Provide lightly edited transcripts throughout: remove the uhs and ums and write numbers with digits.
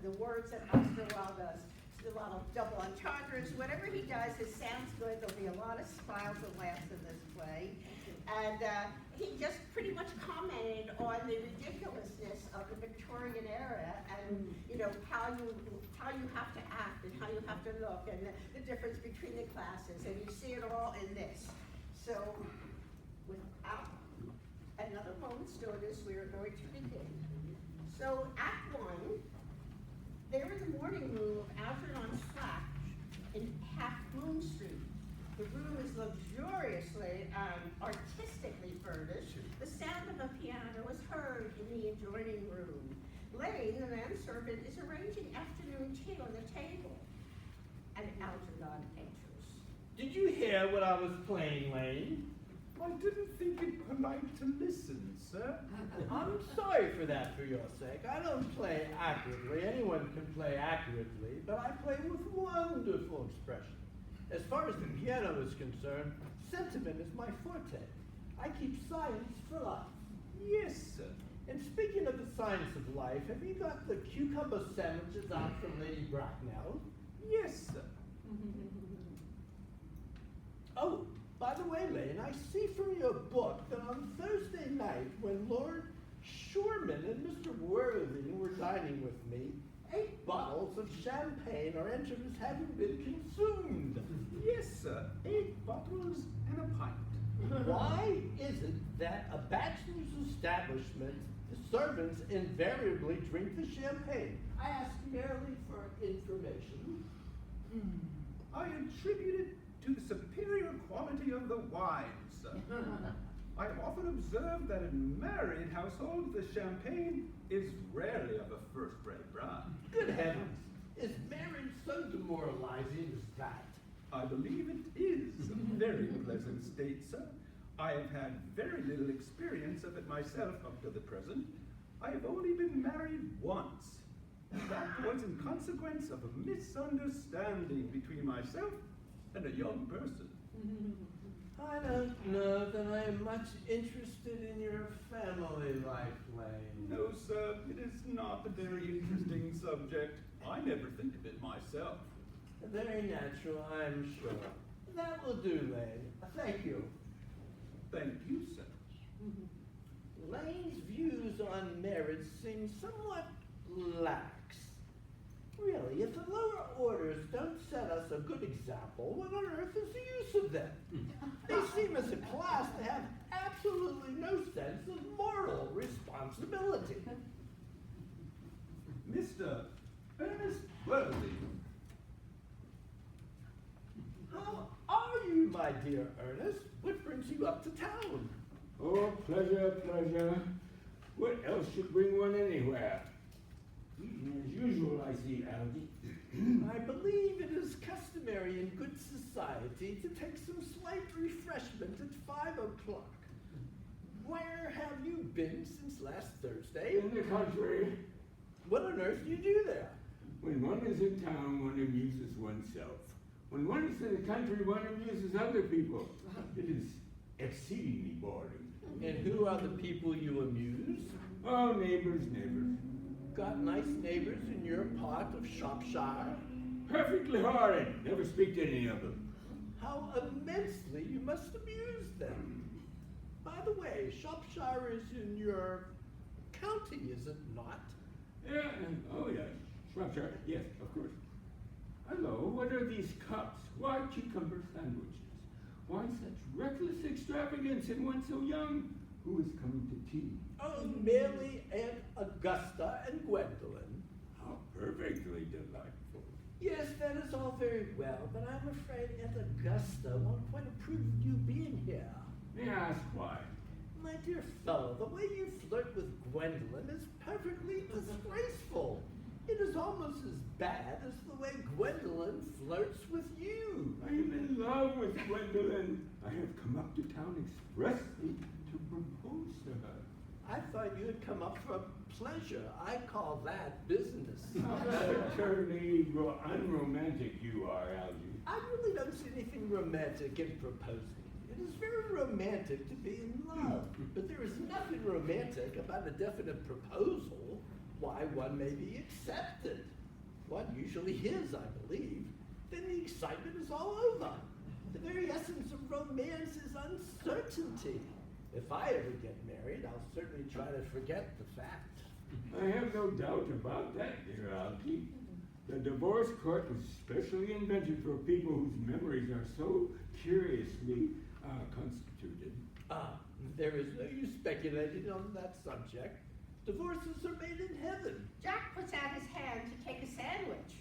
the words that Osher does. A lot of double entendres. Whatever he does, it sounds good. There'll be a lot of smiles and laughs in this play. And he just pretty much commented on the ridiculousness of the Victorian era and, you know, how you have to act and how you have to look and the difference between the classes. And you see it all in this. So without another moment's notice, we are going to begin. So Act 1. There in the morning room of Algernon Slack in Half Moon Street. The room is luxuriously and artistically furnished. The sound of a piano is heard in the adjoining room. Lane, the manservant, is arranging afternoon tea on the table. And Algernon enters. Did you hear what I was playing, Lane? I didn't think it polite to listen, sir. I'm sorry for that for your sake. I don't play accurately. Anyone can play accurately, but I play with wonderful expression. As far as the piano is concerned, sentiment is my forte. I keep science for life. Yes, sir. And speaking of the science of life, have you got the cucumber sandwiches out from Lady Bracknell? Yes, sir. Oh, by the way, Lane, I see from your book that on Thursday night, when Lord Shoreman and Mr. Worthing were dining with me, 8 bottles of champagne are entered as having been consumed. Yes, sir. 8 bottles and a pint. Why is it that a bachelor's establishment, the servants invariably drink the champagne? I ask merely for information. I attribute it to the superior quality of the wine, sir. I have often observed that in married households, the champagne is rarely of a first-rate brand. Good heavens! Is marriage so demoralizing as that? I believe it is a very pleasant state, sir. I have had very little experience of it myself up to the present. I have only been married once. That was in consequence of a misunderstanding between myself and a young person. I don't know that I am much interested in your family life, Lane. No, sir, it is not a very interesting subject. I never think of it myself. Very natural, I'm sure. That will do, Lane. Thank you. Thank you, sir. Lane's views on marriage seem somewhat lax. Really, if the lower orders don't set us a good example, what on earth is the use of them? They seem as a class to have absolutely no sense of moral responsibility. Mr. Ernest Worthing. How are you, my dear Ernest? What brings you up to town? Oh, pleasure, pleasure. What else should bring one anywhere? As usual, I see, Algy. I believe it is customary in good society to take some slight refreshment at 5 o'clock. Where have you been since last Thursday? In the country. What on earth do you do there? When one is in town, one amuses oneself. When one is in the country, one amuses other people. It is exceedingly boring. And who are the people you amuse? Oh, neighbors, neighbors. Got nice neighbors in your part of Shropshire? Perfectly horrid. Never speak to any of them. How immensely you must amuse them. By the way, Shropshire is in your county, is it not? Yeah, oh yes. Shropshire, yes, of course. Hello, what are these cups? Why cucumber sandwiches? Why such reckless extravagance in one so young? Who is coming to tea? Oh, merely Aunt Augusta and Gwendolyn. How perfectly delightful. Yes, that is all very well, but I'm afraid Aunt Augusta won't quite approve of you being here. May I ask why? My dear fellow, the way you flirt with Gwendolyn is perfectly disgraceful. It is almost as bad as the way Gwendolyn flirts with you. I am in love with Gwendolyn. I have come up to town expressly to propose to her. I thought you had come up for pleasure. I call that business. How utterly unromantic you are, Algy. I really don't see anything romantic in proposing. It is very romantic to be in love, but there is nothing romantic about a definite proposal. why one may be accepted. One usually is, I believe. Then the excitement is all over. The very essence of romance is uncertainty. If I ever get married, I'll certainly try to forget the fact. I have no doubt about that, dear Algie. The divorce court was specially invented for people whose memories are so curiously constituted. There is no use speculating on that subject. Divorces are made in heaven. Jack puts out his hand to take a sandwich.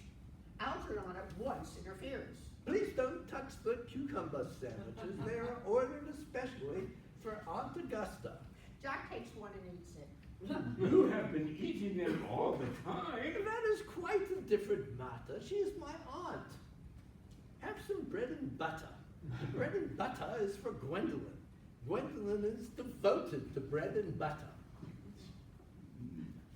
Algernon at once interferes. Please don't touch the cucumber sandwiches. They are ordered especially for Aunt Augusta. Jack takes one and eats it. You have been eating them all the time. That is quite a different matter. She is my aunt. Have some bread and butter. Bread and butter is for Gwendolyn. Gwendolyn is devoted to bread and butter.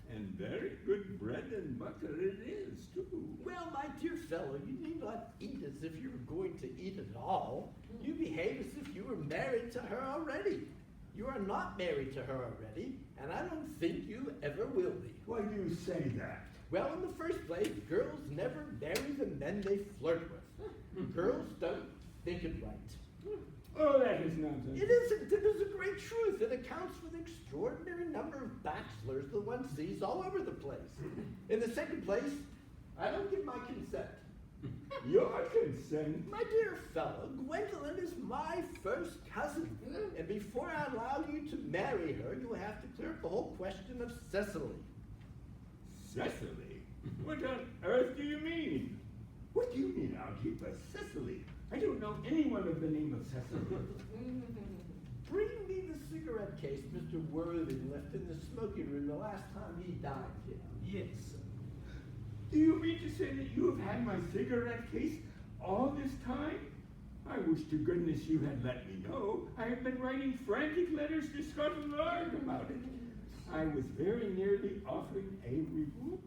And very good bread and butter it is, too. Well, my dear fellow, you need not eat as if you were going to eat at all. You behave as if you were married to her already. You are not married to her already, and I don't think you ever will be. Why do you say that? Well, in the first place, girls never marry the men they flirt with. Girls don't think it right. Oh, that is nonsense. It isn't. It is a great truth. It accounts for the extraordinary number of bachelors that one sees all over the place. In the second place, I don't give my consent. Your consent? My dear fellow, Gwendolyn is my first cousin. And before I allow you to marry her, you have to clear up the whole question of Cecily. Cecily? What on earth do you mean? What do you mean, Algie, by Cecily? I don't know anyone of the name of Cecily. Bring me the cigarette case Mr. Worthing left in the smoking room the last time he dined here. Yes, sir. Do you mean to say that you have had my cigarette case all this time? I wish to goodness you had let me know. I have been writing frantic letters to Scotland Yard about it. I was very nearly offering a reward.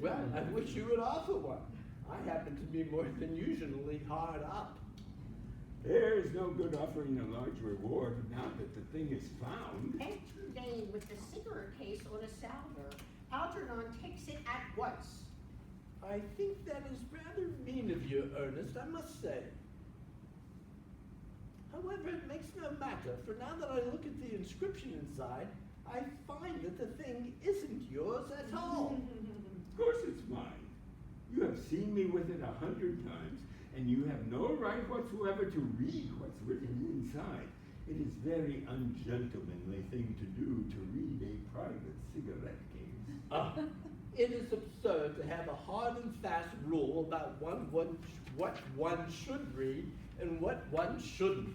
Well, I wish you would offer one. I happen to be more than usually hard up. There is no good offering a large reward now that the thing is found. Enter name with the cigarette case on a salver. Algernon takes it at once. I think that is rather mean of you, Ernest, I must say. However, it makes no matter, for now that I look at the inscription inside, I find that the thing isn't yours at all. Of course it's mine. You have seen me with it 100 times, and you have no right whatsoever to read what's written inside. It is very ungentlemanly thing to do to read a private cigarette case. It is absurd to have a hard and fast rule about what one should read and what one shouldn't.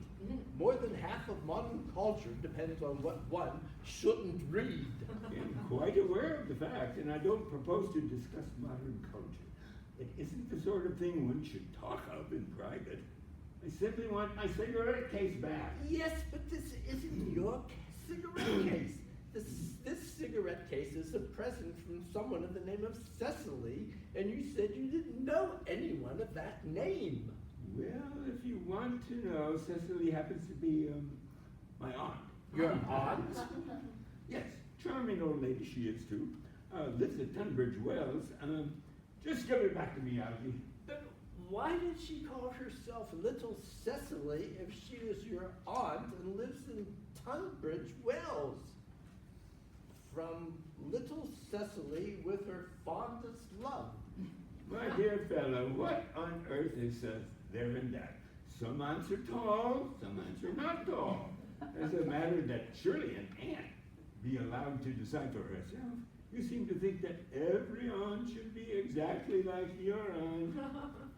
More than half of modern culture depends on what one shouldn't read. I'm quite aware of the fact, and I don't propose to discuss modern culture. It isn't the sort of thing one should talk of in private. I simply want my cigarette case back. Yes, but this isn't your cigarette case. This cigarette case is a present from someone of the name of Cecily, and you said you didn't know anyone of that name. Well, if you want to know, Cecily happens to be my aunt. Your aunt? Yes, charming old lady she is too. Lives at Tunbridge Wells. Just give it back to me, Algie. But why did she call herself Little Cecily if she is your aunt and lives in Tunbridge Wells? From Little Cecily with her fondest love. My dear fellow, what on earth is there in that? Some aunts are tall, some aunts are not tall. As a matter that surely an aunt be allowed to decide for herself. You seem to think that every aunt should be exactly like your aunt.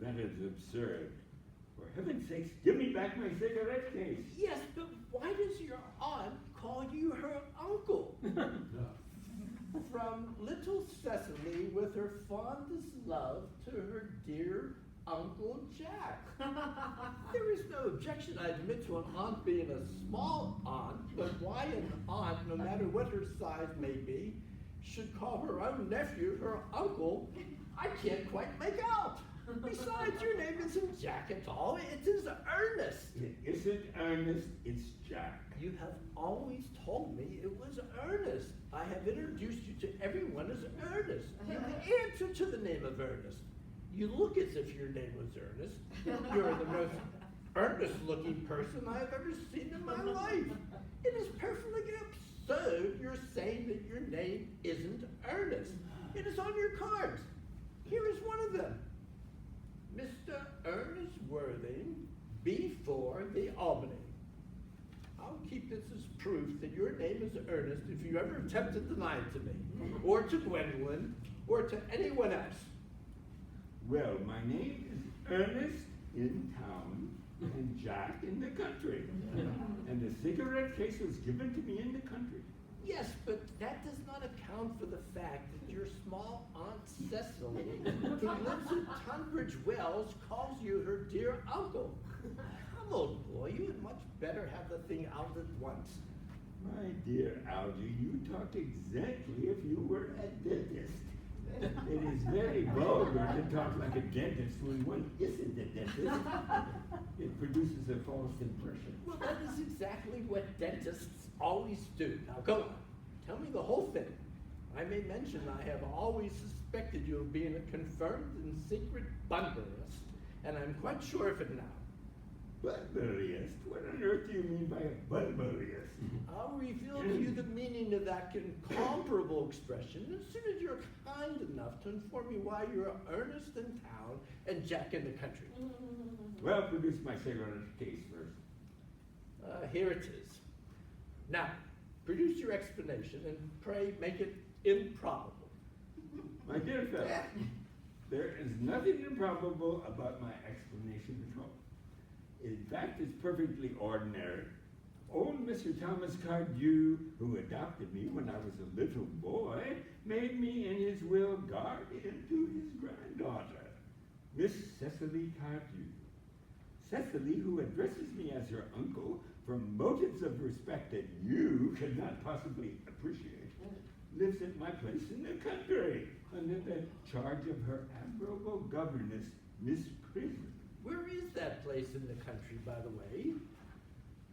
That is absurd. For heaven's sakes, give me back my cigarette case. Yes, but why does your aunt call you her uncle? From Little Cecily with her fondest love to her dear Uncle Jack. There is no objection, I admit, to an aunt being a small aunt, but why an aunt, no matter what her size may be, should call her own nephew her uncle, I can't quite make out. Besides, your name isn't Jack at all, it is Ernest. It isn't Ernest, it's Jack. You have always told me it was Ernest. I have introduced you to everyone as Ernest. You answer to the name of Ernest. You look as if your name was Ernest. You're the most earnest-looking person I have ever seen in my life. It is perfectly absurd you're saying that your name isn't Ernest. It is on your cards. Here is one of them. Mr. Ernest Worthing, B4, the Albany. I'll keep this as proof that your name is Ernest if you ever attempt to deny it to me, or to Gwendolyn, or to anyone else. Well, my name is Ernest in town and Jack in the country. And the cigarette case was given to me in the country. Yes, but that does not account for the fact that your small Aunt Cecily, who lives in Tunbridge Wells, calls you her dear uncle. Come, old boy, you had much better have the thing out at once. My dear Algy, you talk exactly if you were a dentist. It is very vulgar to talk like a dentist when one isn't a dentist. It produces a false impression. Well, that is exactly what dentists always do. Now go on, tell me the whole thing. I may mention I have always suspected you of being a confirmed and secret bunburyist, and I'm quite sure of it now. Bunburyist? What on earth do you mean by a bunburyist? I'll reveal to you the meaning of that incomparable expression as soon as you're kind enough to inform me why you're Ernest in town and Jack in the country. Well, produce my cigarette case first. Here it is. Now, produce your explanation and pray make it improbable. My dear fellow, there is nothing improbable about my explanation at all. In fact, it's perfectly ordinary. Old Mr. Thomas Cardew, who adopted me when I was a little boy, made me in his will guardian to his granddaughter, Miss Cecily Cardew. Cecily, who addresses me as her uncle from motives of respect that you cannot possibly appreciate, lives at my place in the country under the charge of her admirable governess, Miss Prison. Where is that place in the country, by the way?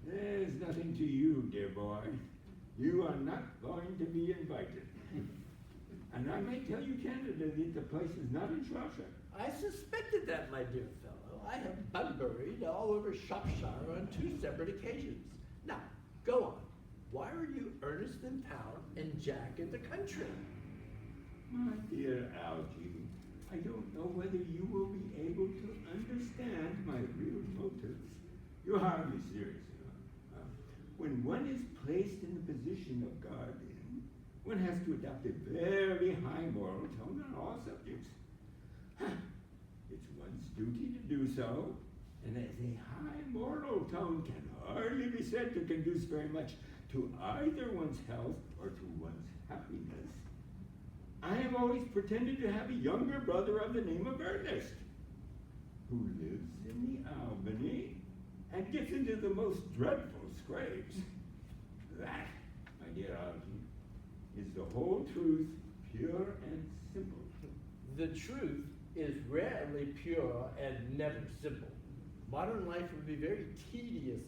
There's nothing to you, dear boy. You are not going to be invited. And I may tell you candidly that the place is not in Shropshire. I suspected that, my dear fellow. I have bunburied all over Shropshire on 2 separate occasions. Now, go on. Why are you Ernest in town and Jack in the country? My dear Algy, I don't know whether you will be able to understand my real motives. You're hardly serious enough. When one is placed in the position of guardian, one has to adopt a very high moral tone on all subjects. It's one's duty to do so, and as a high moral tone can hardly be said to conduce very much to either one's health or to one's happiness, I have always pretended to have a younger brother of the name of Ernest, who lives in the Albany and gets into the most dreadful scrapes. That, my dear Algy, is the whole truth, pure and simple. The truth is rarely pure and never simple. Modern life would be very tedious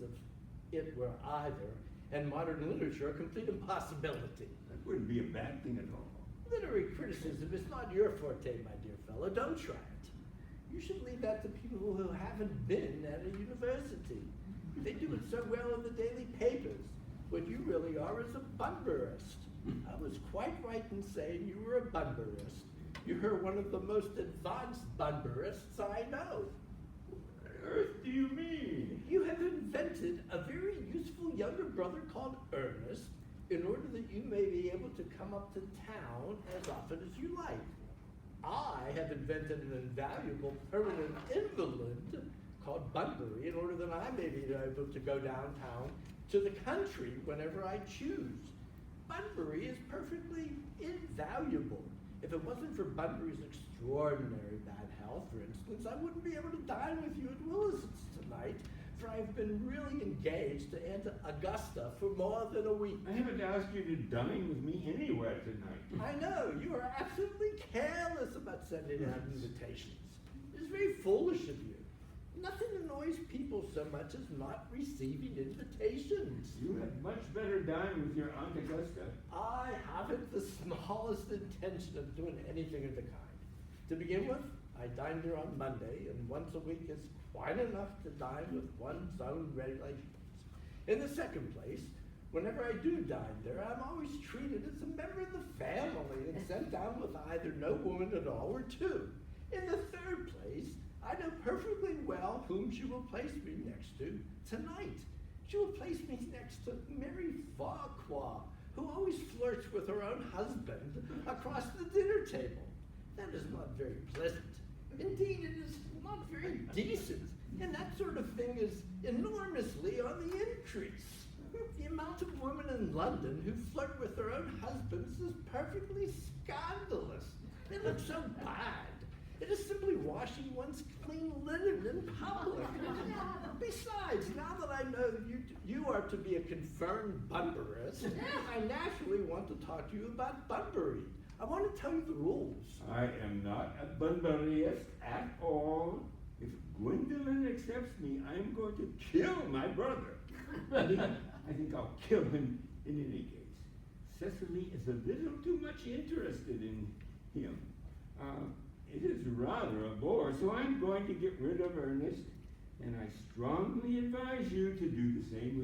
if it were either, and modern literature a complete impossibility. That wouldn't be a bad thing at all. Literary criticism is not your forte, my dear fellow. Don't try it. You should leave that to people who haven't been at a university. They do it so well in the daily papers. What you really are is a bunburyist. I was quite right in saying you were a bunburyist. You're one of the most advanced bunburists I know. What on earth do you mean? You have invented a very useful younger brother called Ernest in order that you may be able to come up to town as often as you like. I have invented an invaluable permanent invalid called Bunbury in order that I may be able to go downtown to the country whenever I choose. Bunbury is perfectly invaluable. If it wasn't for Bunbury's extraordinary bad health, for instance, I wouldn't be able to dine with you at Willis's tonight, for I've been really engaged to Aunt Augusta for more than a week. I haven't asked you to dine with me anywhere tonight. I know, you are absolutely careless about sending out invitations. It's very foolish of you. Nothing annoys people so much as not receiving invitations. You had much better dine with your Aunt Augusta. I haven't the smallest intention of doing anything of the kind. To begin with, I dine there on Monday, and once a week is quite enough to dine with one's own regulations. In the second place, whenever I do dine there, I'm always treated as a member of the family and sent down with either no woman at all or two. In the third place, I know perfectly well whom she will place me next to tonight. She will place me next to Mary Farquhar, who always flirts with her own husband across the dinner table. That is not very pleasant. Indeed, it is not very decent, and that sort of thing is enormously on the increase. The amount of women in London who flirt with their own husbands is perfectly scandalous. It looks so bad. It is simply washing one's clean linen in public. Besides, now that I know you are to be a confirmed Bunburyist, I naturally want to talk to you about Bunbury. I want to tell you the rules. I am not a Bunburyist at all. If Gwendolyn accepts me, I am going to kill my brother. I think I'll kill him in any case. Cecily is a little too much interested in him. It is rather a bore, so I'm going to get rid of Ernest, and I strongly advise you to do the same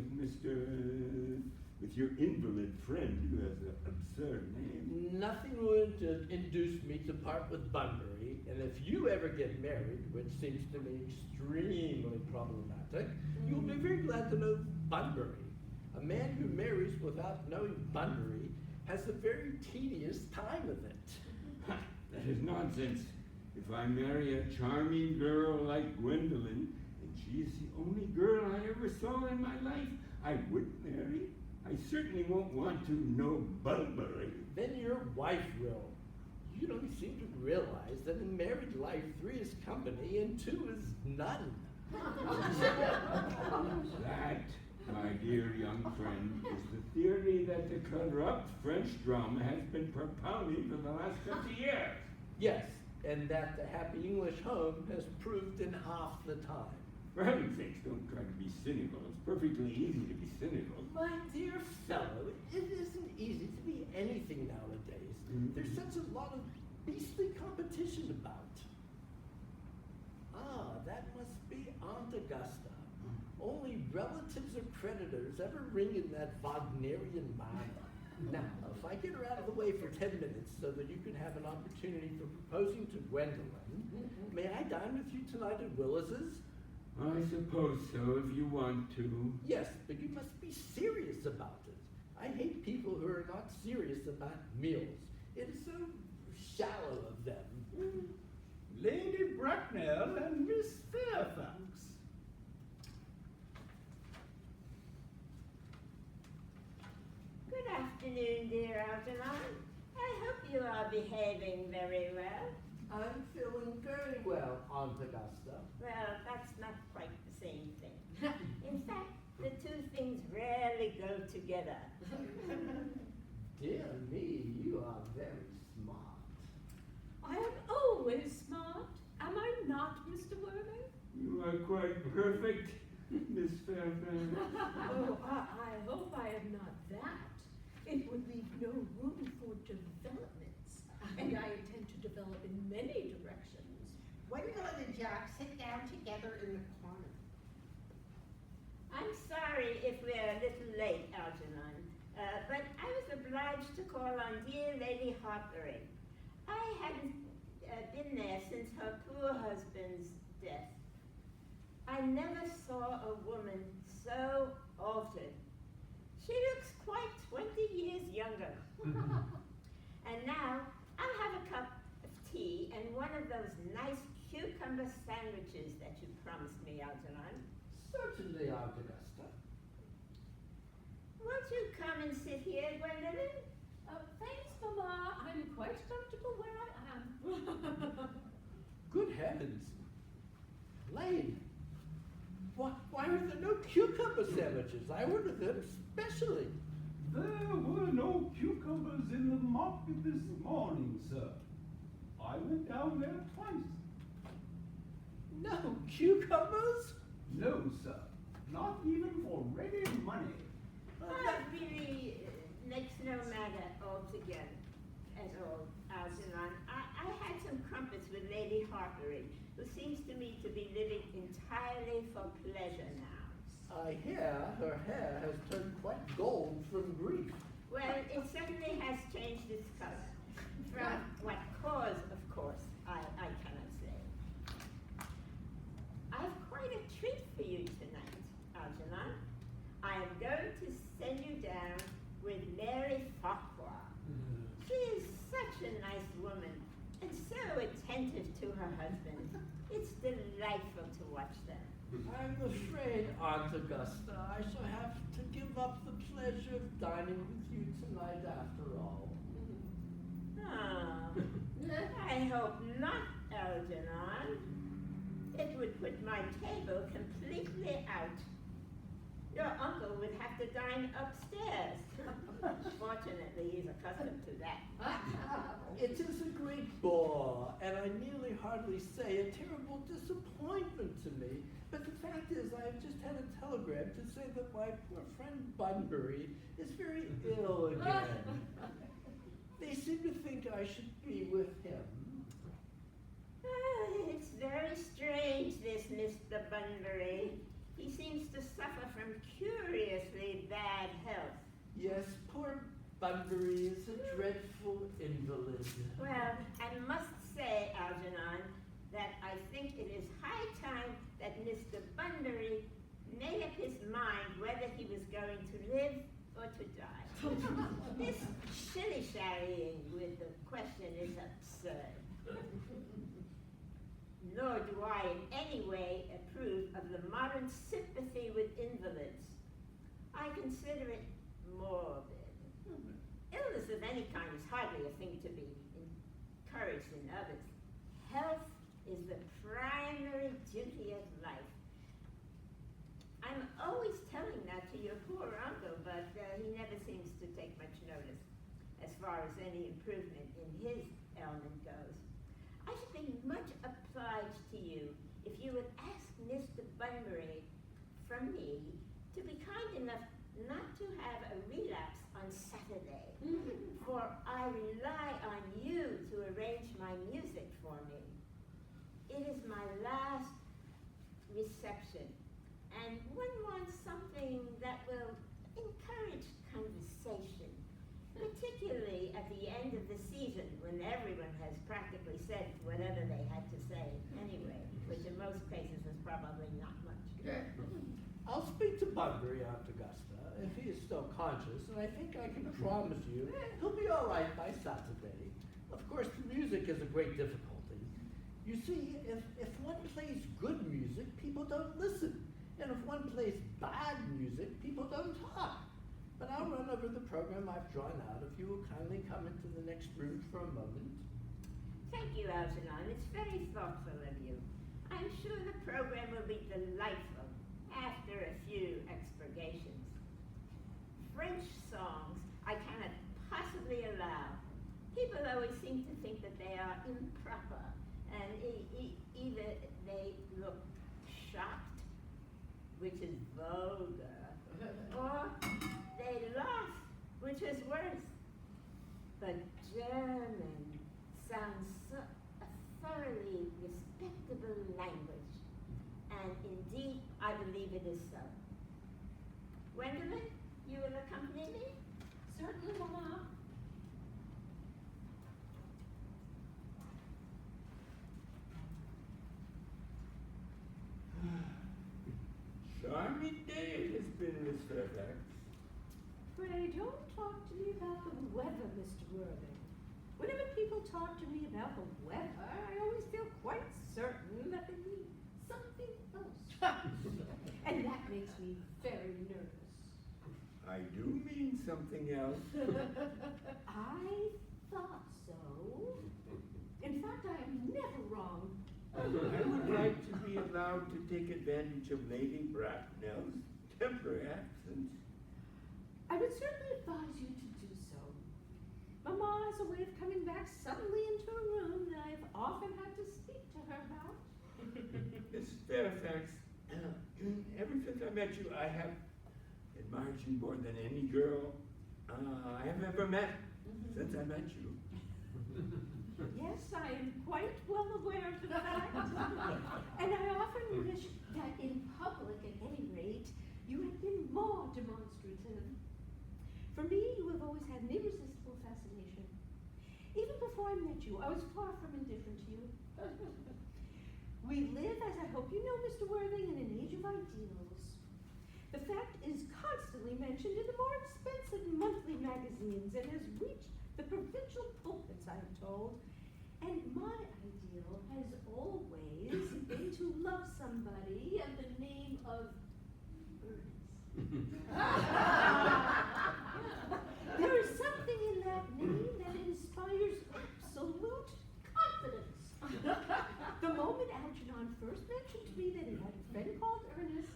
with your invalid friend who has an absurd name. Nothing would induce me to part with Bunbury, and if you ever get married, which seems to me extremely problematic, you'll be very glad to know Bunbury. A man who marries without knowing Bunbury has a very tedious time of it. That is nonsense. If I marry a charming girl like Gwendolyn, and she is the only girl I ever saw in my life, I wouldn't marry. I certainly won't want to know Bunbury. Then your wife will. You don't seem to realize that in married life, 3 is company and 2 is none. That, my dear young friend, is the theory that the corrupt French drama has been propounding for the last 50 years. Yes, and that the happy English home has proved in half the time. For heaven's sakes, don't try to be cynical. It's perfectly easy to be cynical. My dear fellow, it isn't easy to be anything nowadays. There's such a lot of beastly competition about. Ah, that must be Aunt Augusta. Only relatives or creditors ever ring in that Wagnerian manner. Now, if I get her out of the way for 10 minutes so that you can have an opportunity for proposing to Gwendolyn, may I dine with you tonight at Willis's? I suppose so, if you want to. Yes, but you must be serious about it. I hate people who are not serious about meals. It is so shallow of them. Lady Bracknell and Miss Fairfax. Good afternoon, dear Algernon. I hope you are behaving very well. I'm feeling very well, Aunt Augusta. Well, that's not quite the same thing. In fact, the two things rarely go together. Dear me, you are very smart. I am always smart. Am I not, Mr. Worthing? You are quite perfect, Miss Fairfax. Oh, I hope I am not that. It would leave no room for developments. And I intend to develop in many directions. Gwendolyn and Jack sit down together in the corner. I'm sorry if we're a little late, Algernon, but I was obliged to call on dear Lady Hartbury. I hadn't been there since her poor husband's death. I never saw a woman so altered. She looks quite 20 years younger. And now, I'll have a cup of tea and one of those nice cucumber sandwiches that you promised me, Algernon. Certainly, Aunt Augusta. Won't you come and sit here, Gwendolyn? Thanks, Mama. I'm quite comfortable where I am. Good heavens. Lane, why are there no cucumber sandwiches? I ordered them specially. There were no cucumbers in the market this morning, sir. I went down there twice. No cucumbers? No, sir. Not even for ready money. That really makes no matter altogether at all, Algernon. I had some crumpets with Lady Harpery, who seems to me to be living entirely for pleasure now. I hear her hair has turned quite gold from grief. Well, it certainly has changed its color. From what cause, of course, I cannot say. I've quite a treat for you tonight, Algernon. I am going to send you down with Mary Farquhar. She is such a nice woman and so attentive to her husband. It's delightful to watch them. I'm afraid, Aunt Augusta, I shall have to give up the pleasure of dining with you tonight after all. Oh, I hope not, Algernon. It would put my table completely out. Your uncle would have to dine upstairs. Fortunately, he's accustomed to that. It is a great bore, and I nearly hardly say a terrible disappointment to me. But the fact is, I have just had a telegram to say that my poor friend Bunbury is very ill again. They seem to think I should be with him. It's very strange, this Mr. Bunbury. He seems to suffer from curiously bad health. Yes, poor Bunbury is a dreadful invalid. Well, I must say, Algernon, that I think it is high time that Mr. Bunbury made up his mind whether he was going to live or to die. This shilly-shallying with the question is absurd. Nor do I in any way approve of the modern sympathy with invalids. I consider it morbid. Illness of any kind is hardly a thing to be encouraged in others. Health is the primary duty of life. I'm always telling that to your poor uncle, but he never seems to take much notice as far as any improvement in his ailment goes. I should be much obliged to you if you would ask Mr. Bunbury from me to be kind enough not to have a relapse on Saturday, for I rely on you to arrange my music for me. It is my last reception, and one wants something that will encourage conversation, particularly at the end of the season when everyone has practically said whatever they had to say anyway, which in most cases is probably not much. I'll speak to Bunbury, Aunt Augusta, if he is still conscious, and I think I can promise you he'll be all right by Saturday. Of course, the music is a great difficulty. You see, if one plays good music, people don't listen. And if one plays bad music, people don't talk. But I'll run over the program I've drawn out if you will kindly come into the next room for a moment. Thank you, Algernon. It's very thoughtful of you. I'm sure the program will be delightful after a few expurgations. French songs I cannot possibly allow. People always seem to think that they are improper, and either they look shocked, which is vulgar, or they laugh, which is worse. But German sounds a thoroughly respectable language, and indeed, I believe it is so. Gwendolyn, you will accompany me? Certainly, Mama. Charming day it has been, Miss Fairfax. Pray don't talk to me about the weather, Mr. Worthing. Whenever people talk to me about the weather, I always feel quite certain that they mean something else. And that makes me very nervous. I do mean something else. I thought so. In fact, I am never wrong. I would like to be allowed to take advantage of Lady Bracknell's temporary absence. I would certainly advise you to do so. Mama has a way of coming back suddenly into a room that I've often had to speak to her about. Miss Fairfax, ever since I met you, I have admired you more than any girl I have ever met since I met you. Yes, I am quite well aware of the fact. And I often wish that in public, at any rate, you had been more demonstrative. For me, you have always had an irresistible fascination. Even before I met you, I was far from indifferent to you. We live, as I hope you know, Mr. Worthing, in an age of ideals. The fact is constantly mentioned in the more expensive monthly magazines and has reached the provincial pulpits, I am told. And my ideal has always been to love somebody of the name of Ernest. There is something in that name that inspires absolute confidence. The moment Algernon first mentioned to me that he had a friend called Ernest,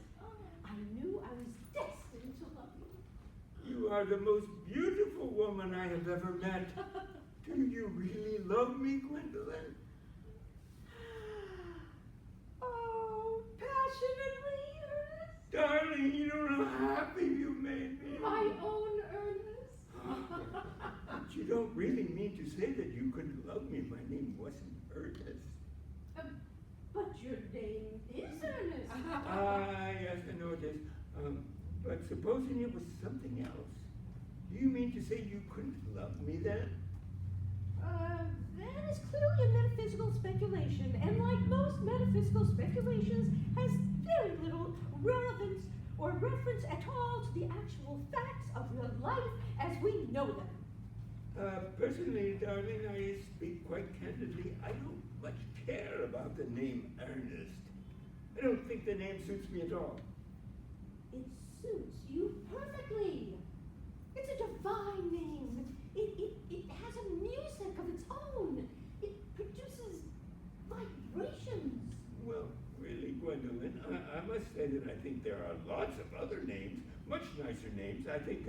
I knew I was destined to love you. You are the most beautiful woman I have ever met. Do you really love me, Gwendolyn? Oh, passionately, Ernest. Darling, you don't know how happy you made me. My own Ernest. But you don't really mean to say that you couldn't love me if my name wasn't Ernest. But your name is Ernest. Yes, I know it is. But supposing it was something else, do you mean to say you couldn't love me then? That is clearly a metaphysical speculation, and like most metaphysical speculations, has very little relevance or reference at all to the actual facts of real life as we know them. Personally, darling, I speak quite candidly. I don't much care about the name Ernest. I don't think the name suits me at all. It suits you perfectly. It's a divine name. It has a music of its own. It produces vibrations. Well, really, Gwendolyn, I must say that I think there are lots of other names, much nicer names. I think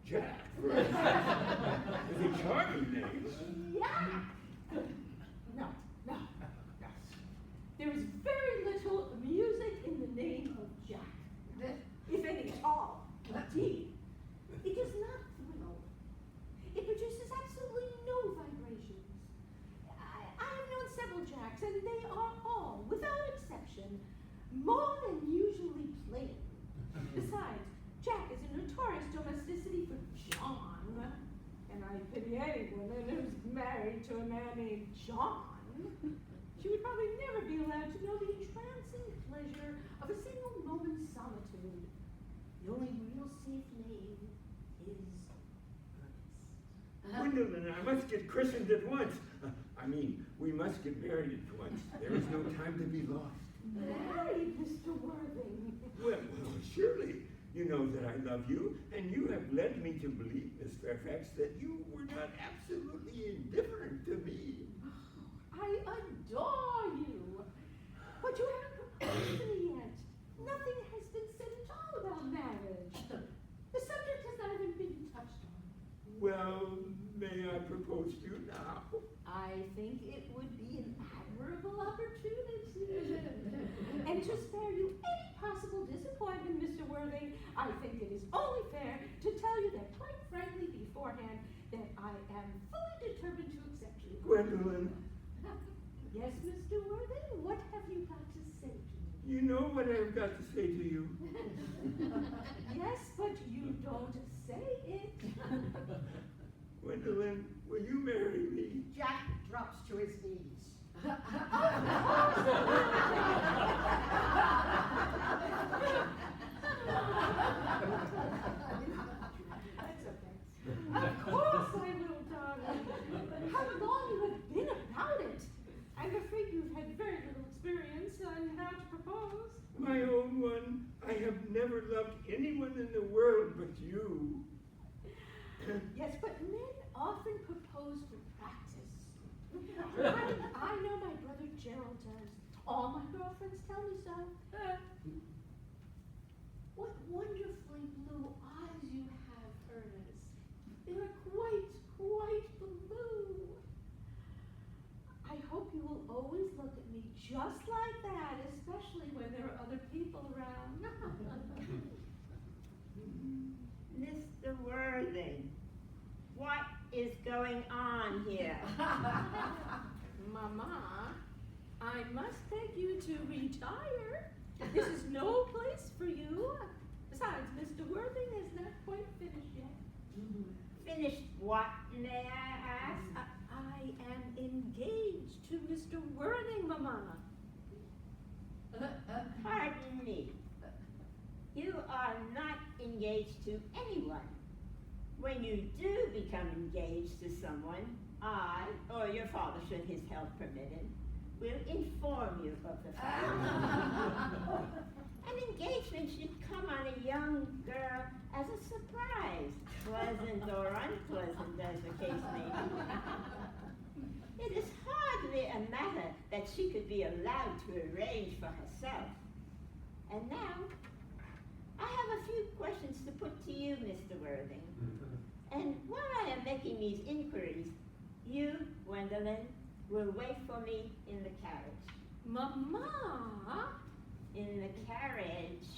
Jack, for instance, is a charming name. Yeah. No. There is very little music in the name of Jack, if any at all. Indeed, it does not thrill. It produces absolutely no vibrations. I have known several Jacks, and they are all, without exception, more than usually plain. Besides, Jack is a notorious domesticity for John, and I pity any woman who's married to a man named John. She would probably never be allowed to know the entrancing pleasure of a single moment's solitude. The only real safe name is Ernest. Gwendolyn, I must get christened at once. We must get married at once. There is no time to be lost. Married, Mr. Worthing. Well, surely you know that I love you, and you have led me to believe, Miss Fairfax, that you were not absolutely indifferent to me. I adore you. But you haven't proposed to me yet. Nothing has been said at all about marriage. The subject has not even been touched on. Well, may I propose to you now? I think it would be an admirable opportunity. And to spare you any possible disappointment, Mr. Worthing, I think it is only fair to tell you that quite frankly beforehand that I am fully determined to accept you. Gwendolyn, Yes, Mr. Worthing, what have you got to say to me? you know what I've got to say to you. Yes, but you don't say it. Gwendolyn, will you marry me? Jack drops to his knees. Of course, my little darling. How long you have been about it? I'm afraid you've had very little experience on how to propose. My own one, I have never loved anyone in the world but you. Yes, but men often propose for practice. I know my brother Gerald does. All my girlfriends tell me so. What wonderfully blue eyes you have, Ernest. They're quite blue. I hope you will always look at me just like that, especially especially when there are other people around. Mr. Worthing, what is going on here? Mama, I must beg you to retire. This is no place for you. Besides, Mr. Worthing is not quite finished yet. Finished what, may I ask? I am engaged to Mr. Worthing, Mama. Pardon me. You are not engaged to anyone. When you do become engaged to someone, I, or your father, should his health permit him, will inform you of the fact. An engagement should come on a young girl as a surprise, pleasant or unpleasant as the case may be. It is hardly a matter that she could be allowed to arrange for herself. And now, I have a few questions to put to you, Mr. Worthing. And while I am making these inquiries, you, Gwendolyn, will wait for me in the carriage. Mama? In the carriage.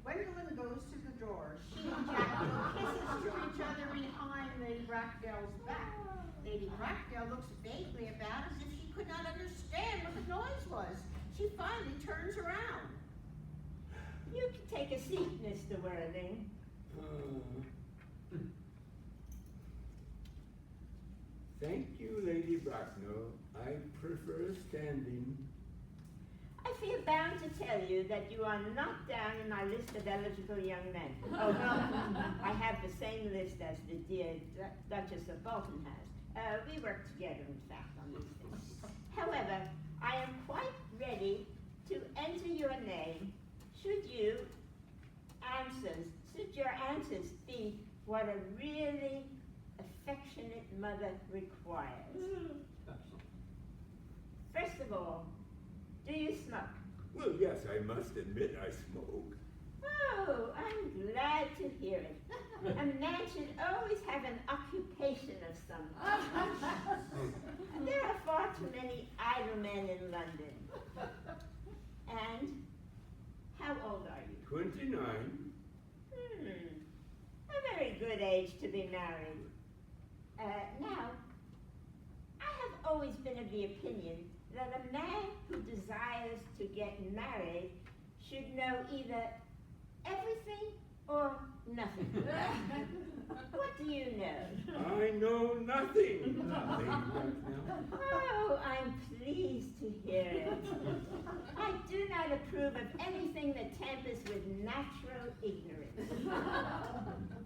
Gwendolyn goes to the door. She and Jack do kisses to each other behind Lady Brackdale's back. Lady Brackdale looks vaguely about as if she could not understand what the noise was. She finally turns around. You can take a seat, Mr. Worthing. Thank you, Lady Bracknell. I prefer standing. I feel bound to tell you that you are not down in my list of eligible young men. Oh, no, I have the same list as the dear Duchess of Bolton has. We work together, in fact, on these things. However, I am quite ready to enter your name should your answers be what a really affectionate mother requires. First of all, do you smoke? Well, yes, I must admit I smoke. Oh, I'm glad to hear it. A man should always have an occupation of some kind. There are far too many idle men in London. And how old are you? 29. A very good age to be married. Now, I have always been of the opinion that a man who desires to get married should know either everything or nothing. What do you know? I know nothing, Lady Bracknell. Oh, I'm pleased to hear it. I do not approve of anything that tampers with natural ignorance.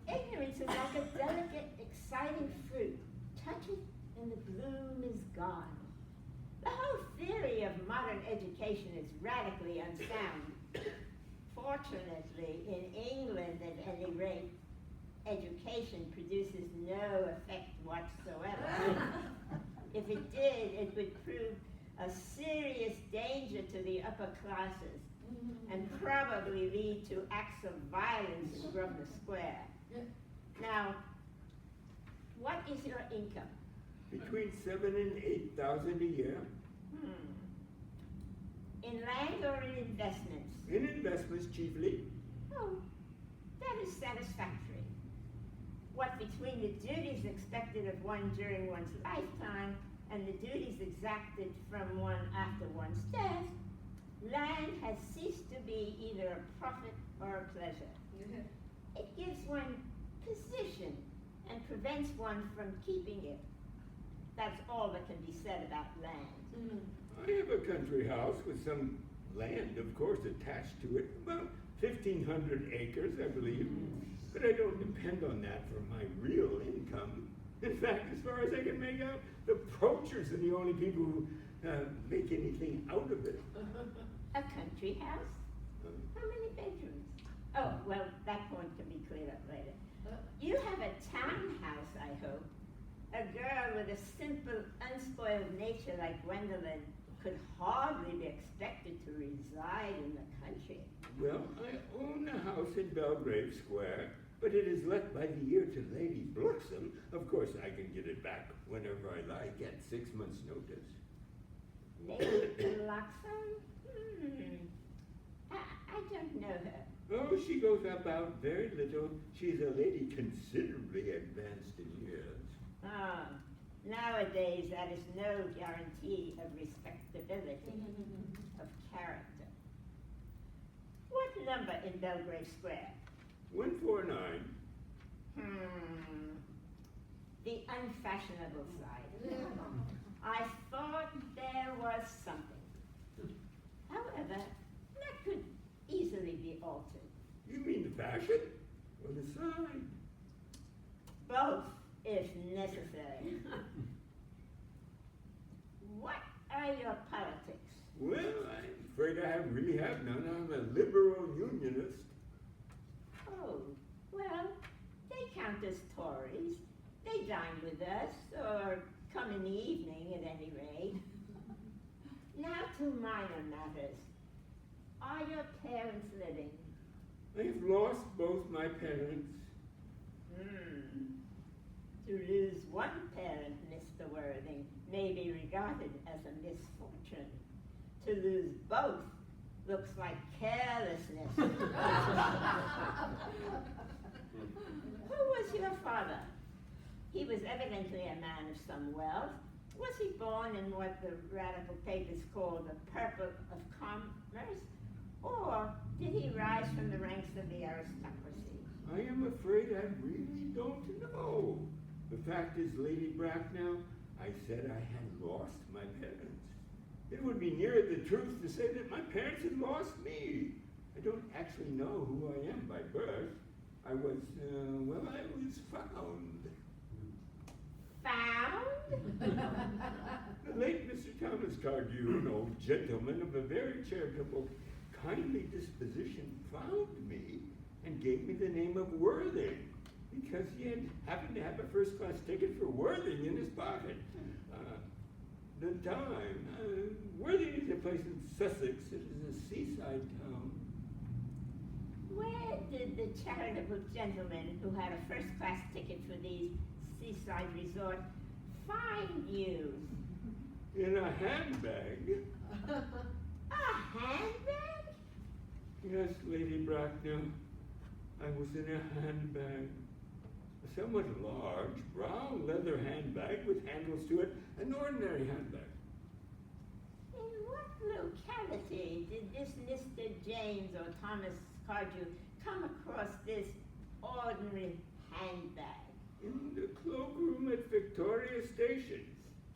Ignorance is like a delicate, exciting fruit. Touch it and the bloom is gone. The whole theory of modern education is radically unsound. Fortunately, in England at any rate, education produces no effect whatsoever. If it did, it would prove a serious danger to the upper classes and probably lead to acts of violence in Grosvenor Square. Now, what is your income? Between 7,000 and 8,000 a year. In land or in investments? In investments chiefly. Oh, that is satisfactory. What between the duties expected of one during one's lifetime and the duties exacted from one after one's death, land has ceased to be either a profit or a pleasure. It gives one position and prevents one from keeping it. That's all that can be said about land. I have a country house with some land, of course, attached to it. About 1,500 acres, I believe. But I don't depend on that for my real income. In fact, as far as I can make out, the poachers are the only people who make anything out of it. A country house? How many bedrooms? Oh, well, that point can be cleared up later. You have a townhouse, I hope. A girl with a simple, unspoiled nature like Gwendolyn could hardly be expected to reside in the country. Well, I own a house in Belgrave Square, but it is let by the year to Lady Bloxham. Of course, I can get it back whenever I like at 6 months' notice. Lady Bloxham? I don't know her. Oh, she goes about very little. She's a lady considerably advanced in years. Ah, nowadays that is no guarantee of respectability, of character. What number in Belgrave Square? 149. The unfashionable side. I thought there was something. However, that could easily be altered. You mean the fashion or the sign? Both, if necessary. What are your politics? Well, I'm afraid I really have none. I'm a liberal unionist. Oh, well, they count as Tories. They dine with us, or come in the evening at any rate. Now to minor matters. Are your parents living? I've lost both my parents. To lose one parent, Mr. Worthing, may be regarded as a misfortune. To lose both looks like carelessness. Who was your father? He was evidently a man of some wealth. Was he born in what the radical papers call the purple of commerce? Or did he rise from the ranks of the aristocracy? I am afraid I really don't know. The fact is, Lady Bracknell, I said I had lost my parents. It would be nearer the truth to say that my parents had lost me. I don't actually know who I am by birth. I was found. Found? The late Mr. Thomas Cardew, an old gentleman of a very charitable, kindly disposition, found me and gave me the name of Worthing because he had happened to have a first-class ticket for Worthing in his pocket. The time, Worthing is a place in Sussex. It is a seaside town. Where did the charitable gentleman who had a first-class ticket for these seaside resorts find you? In a handbag. A handbag? Yes, Lady Bracknell, I was in a handbag. A somewhat large, brown leather handbag with handles to it, an ordinary handbag. In what locality did this Mr. James or Thomas Cardew come across this ordinary handbag? In the cloakroom at Victoria Station.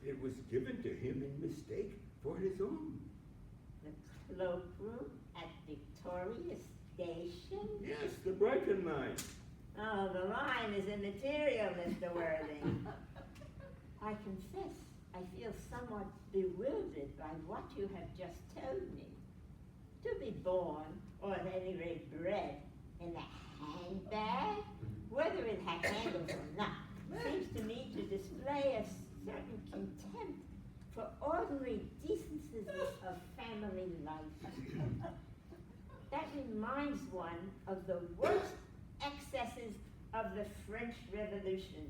It was given to him in mistake for his own. The cloakroom at Victoria Station? Yes, the Brighton line. Oh, the line is immaterial, Mr. Worthing. I confess I feel somewhat bewildered by what you have just told me. To be born, or at any rate bred, in a handbag, whether it had handles or not, seems to me to display a certain contempt for ordinary decencies of family life. That reminds one of the worst excesses of the French Revolution,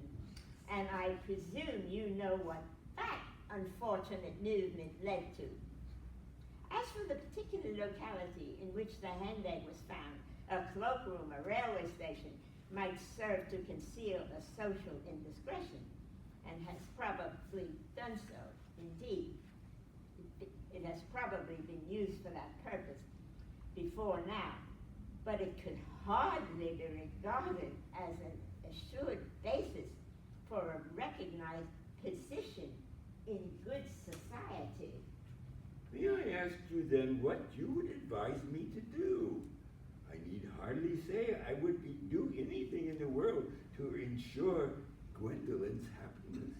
and I presume you know what that unfortunate movement led to. As for the particular locality in which the handbag was found, a cloakroom, a railway station, might serve to conceal a social indiscretion, and has probably done so. Indeed, it has probably been used for that purpose before now, but it could hardly be regarded as an assured basis for a recognized position in good society. May I ask you then what you would advise me to do? I need hardly say I would do anything in the world to ensure Gwendolyn's happiness.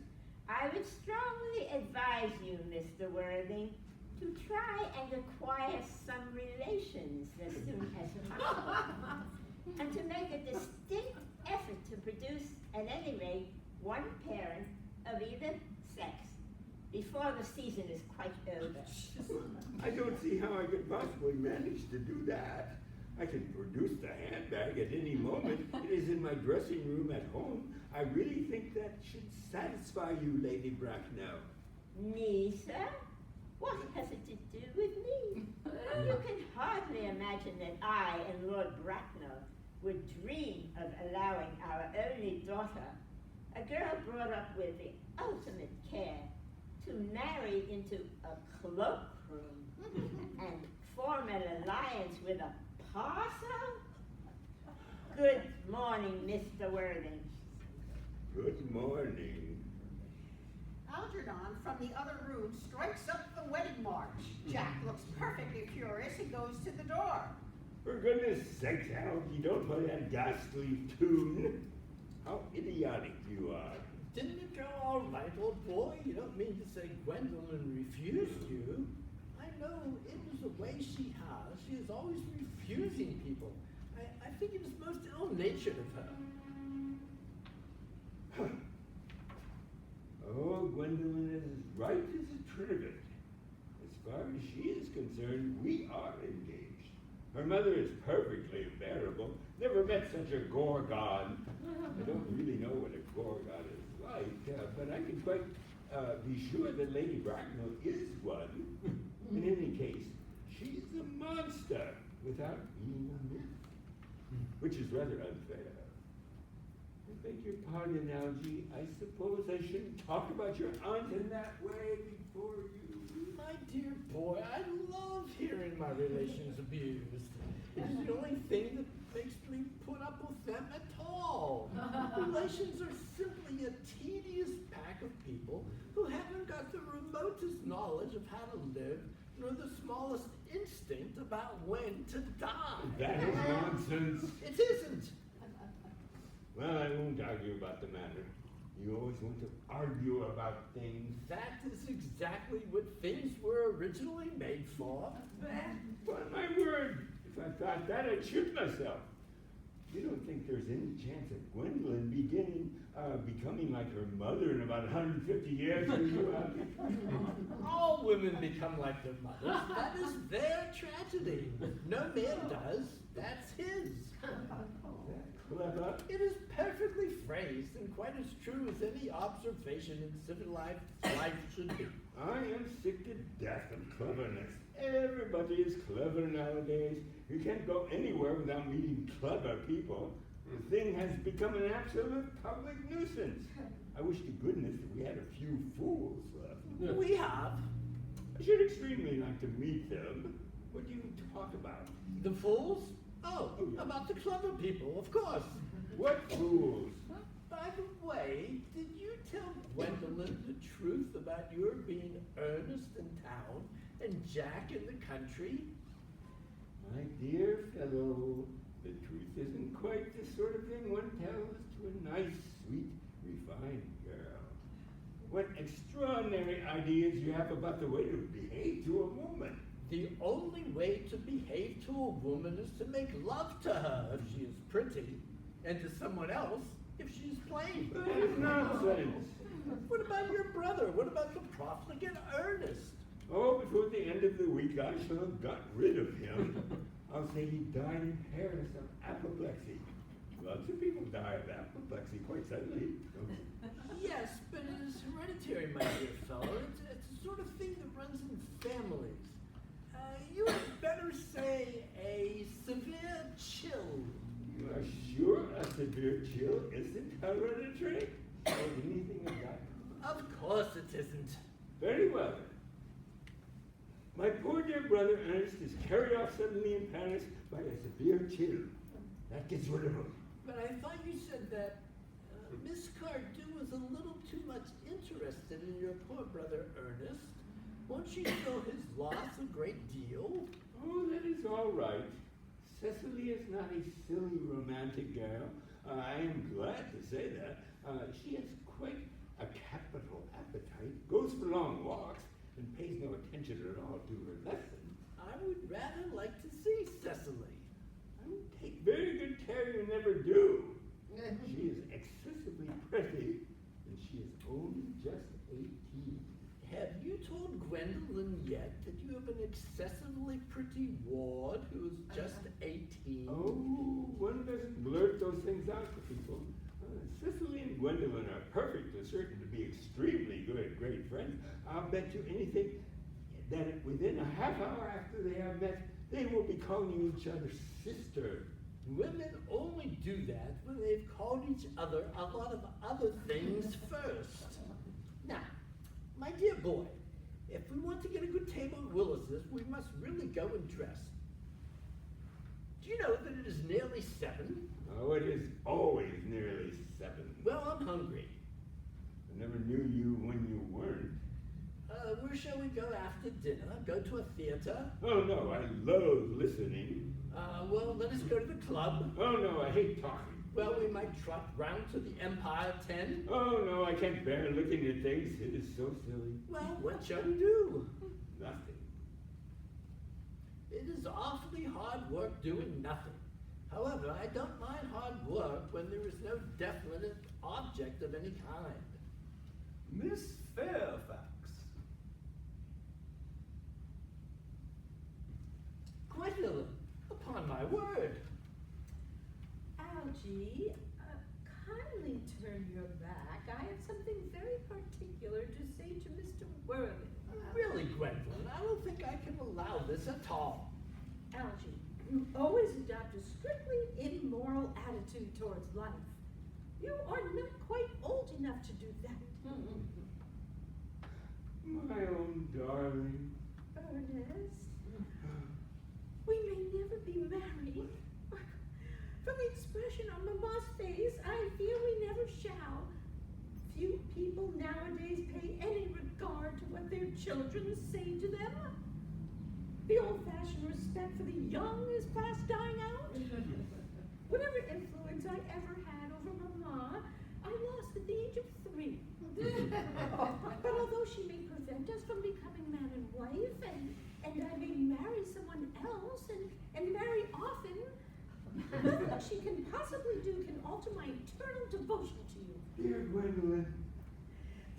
I would strongly advise you, Mr. Worthing, to try and acquire some relations as soon as possible, and to make a distinct effort to produce, at any rate, one parent of either sex before the season is quite over. I don't see how I could possibly manage to do that. I can produce the handbag at any moment. It is in my dressing room at home. I really think that should satisfy you, Lady Bracknell. Me, sir? What has it to do with imagine that I and Lord Bracknell would dream of allowing our only daughter, a girl brought up with the ultimate care, to marry into a cloakroom and form an alliance with a parcel? Good morning, Mr. Worthing. Good morning. Algernon from the other room strikes up the wedding march. Jack looks perfectly furious and goes to the door. For goodness sakes, Al, you don't play that ghastly tune. How idiotic you are. Didn't it go all right, old boy? You don't mean to say Gwendolyn refused you? I know it was the way she has. She is always refusing people. I think it is most ill-natured of her. Oh, Gwendolyn is as right as a trivet. As far as she is concerned, we are engaged. Her mother is perfectly unbearable. Never met such a gorgon. I don't really know what a gorgon is like, but I can quite be sure that Lady Bracknell is one. In any case, she's a monster without being a myth, which is rather unfair. I beg your pardon, Algy. I suppose I shouldn't talk about your aunt in that way before you. My dear boy, I love hearing my relations abused. It's the only thing that makes me put up with them at all. Relations are simply a tedious pack of people who haven't got the remotest knowledge of how to live, nor the smallest instinct about when to die. That is nonsense. It isn't. Well, I won't argue about the matter. You always want to argue about things. That is exactly what things were originally made for. By my word, if I thought that, I'd shoot myself. You don't think there's any chance of Gwendolyn becoming like her mother in about 150 years? All women become like their mothers. That is their tragedy. No man does. That's his. Clever. It is perfectly phrased and quite as true as any observation in civilized life should be. I am sick to death of cleverness. Everybody is clever nowadays. You can't go anywhere without meeting clever people. The thing has become an absolute public nuisance. I wish to goodness that we had a few fools left. We have. I should extremely like to meet them. What do you talk about? The fools? Oh, about the clever people, of course. What fools? By the way, did you tell Gwendolyn the truth about your being Ernest in town and Jack in the country? My dear fellow, the truth isn't quite the sort of thing one tells to a nice, sweet, refined girl. What extraordinary ideas you have about the way to behave to a woman. The only way to behave to a woman is to make love to her if she is pretty, and to someone else if she's plain. That is nonsense. What about your brother? What about the profligate Ernest? Oh, before the end of the week, I shall have got rid of him. I'll say he died in Paris of apoplexy. Lots of people die of apoplexy quite suddenly. Yes, but it is hereditary, my dear fellow. It's the sort of thing that runs in families. You had better say a severe chill. You are sure a severe chill isn't hereditary? Or anything of that? Of course it isn't. Very well then. My poor dear brother Ernest is carried off suddenly in Paris by a severe chill. That gets rid of him. But I thought you said that Miss Cardew was a little too much interested in your poor brother Ernest. Won't she feel his loss a great deal? Oh, that is all right. Cecily is not a silly romantic girl. I am glad to say that. She has quite a capital appetite, goes for long walks, and pays no attention at all to her lessons. I would rather like to see Cecily. I would take very good care you never do. She is excessively pretty, and she is only just 18. Have you told Gwendolyn yet that you have an excessively pretty ward who is just 18? Oh, one doesn't blurt those things out to people. Cecily and Gwendolyn are perfectly certain to be extremely good, great friends. I'll bet you anything that within a half hour after they have met, They will be calling each other sister. Women only do that when they've called each other a lot of other things first. Now, my dear boy, if we want to get a good table at Willis's, we must really go and dress. Do you know that it is nearly 7? Oh, it is always nearly 7. Well, I'm hungry. I never knew you when you weren't. Where shall we go after dinner? Go to a theater? Oh no, I love listening. Well, let us go to the club. Oh no, I hate talking. Well, we might trot round to the Empire 10. Oh no, I can't bear looking at things. It is so silly. Well, what shall we do? Nothing. It is awfully hard work doing nothing. However, I don't mind hard work when there is no definite object of any kind. Miss Fairfax. Gwendolyn, upon my word. Algie, kindly turn your back. I have something very particular to say to Mr. Worthing. Really, Gwendolyn, I don't think I can allow this at all. Algie, you always adopt a strictly immoral attitude towards life. You are not quite old enough to do that. My own darling. Ernest, we may never be married. From the expression on Mama's face, I fear we never shall. Few people nowadays pay any regard to what their children say to them. The old-fashioned respect for the young is fast dying out. Whatever influence I ever had over Mama, I lost at the age of 3. But although she may prevent us from becoming man and wife, and I may marry someone else and marry often, nothing she can possibly do can alter my eternal devotion to you. Dear Gwendolyn.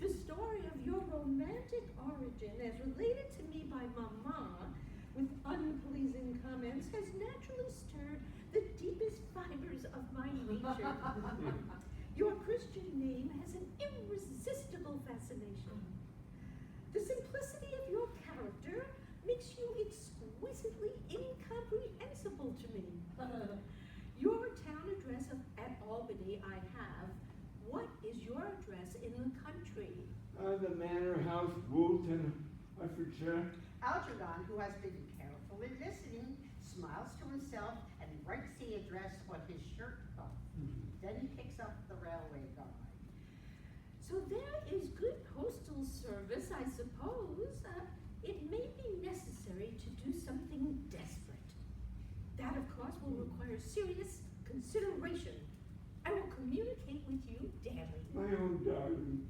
The story of your romantic origin, as related to me by Mama, with unpleasing comments, has naturally stirred the deepest fibers of my nature. Your Christian name has an irresistible fascination. The simplicity of your character makes you exquisitely incomprehensible to me. Your town address at Albany I have. What is your address in the country? The Manor House, Woolton, Hertfordshire. Algernon, who has been carefully listening, smiles to himself and writes the address on his shirt cuff. Then he picks up the railway guide. So there is good postal service, I suppose. It may be necessary to do something desperate. That, of course, will require serious consideration. I will communicate with you daily. My own darling.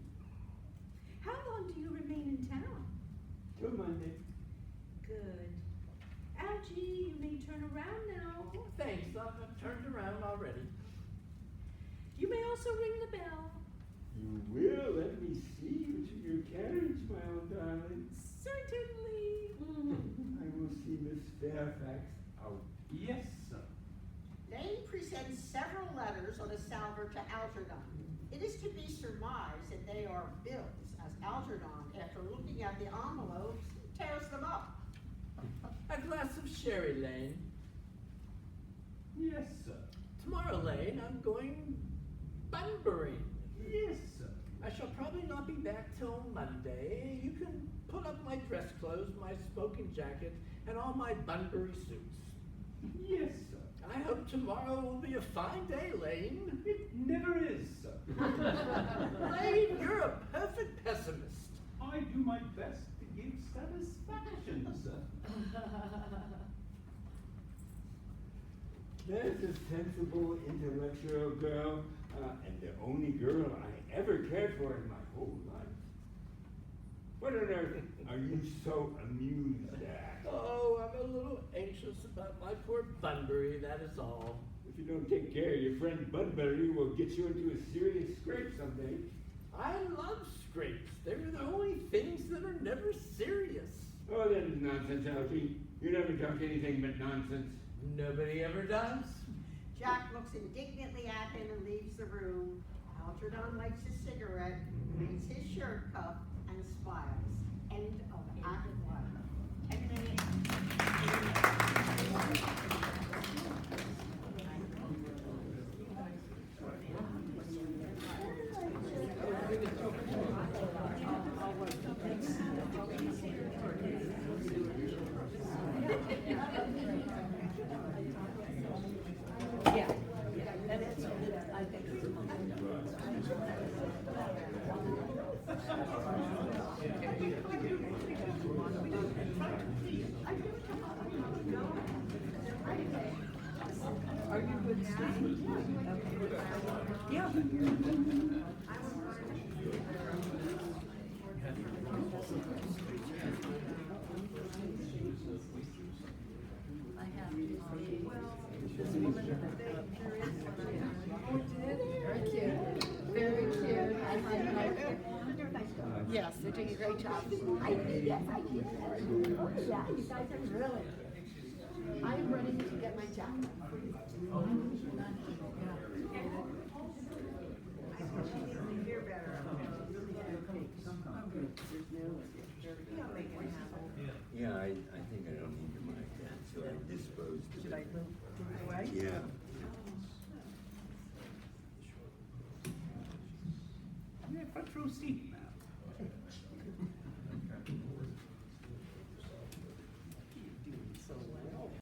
How long do you remain in town? Till Monday. Good. Algie, you may turn around now. Thanks, I've turned around already. You may also ring the bell. You will let me see you to your carriage, my own darling. Certainly. I will see Miss Fairfax out. Yes, sir. Lane presents several letters on a salver to Algernon. It is to be surmised that they are bills, as Algernon, after looking at the envelopes, tears them up. A glass of sherry, Lane. Yes, sir. Tomorrow, Lane, I'm going bunburying. Yes, sir. I shall probably not be back till Monday. You can put up my dress clothes, my smoking jacket, and all my Bunbury suits. Yes, sir. I hope tomorrow will be a fine day, Lane. It never is, sir. Lane, you're a perfect pessimist. I do my best to give satisfaction, sir. There's a sensible, intellectual girl, and the only girl I ever cared for in my whole life. What on earth are you so amused at? Oh, I'm a little anxious about my poor Bunbury, that is all. If you don't take care, your friend Bunbury will get you into a serious scrape someday. I love scrapes. They're the only things that are never serious. Oh, that is nonsense, Algie. You never talk anything but nonsense. Nobody ever does. Jack looks indignantly at him and leaves the room. Algernon lights his cigarette, reads his shirt cuff, and smiles. End of Act 1. 10 minutes. Are you good now? Yeah. I have to say, very cute, very cute. Yes, they're doing a great job. Yes, I did. Oh, yeah, you guys are really. I'm ready to get my jacket. Yeah, I think I don't need the mic then, so I disposed of it. Should I move away? Yeah. Yeah, front row seat, ma'am.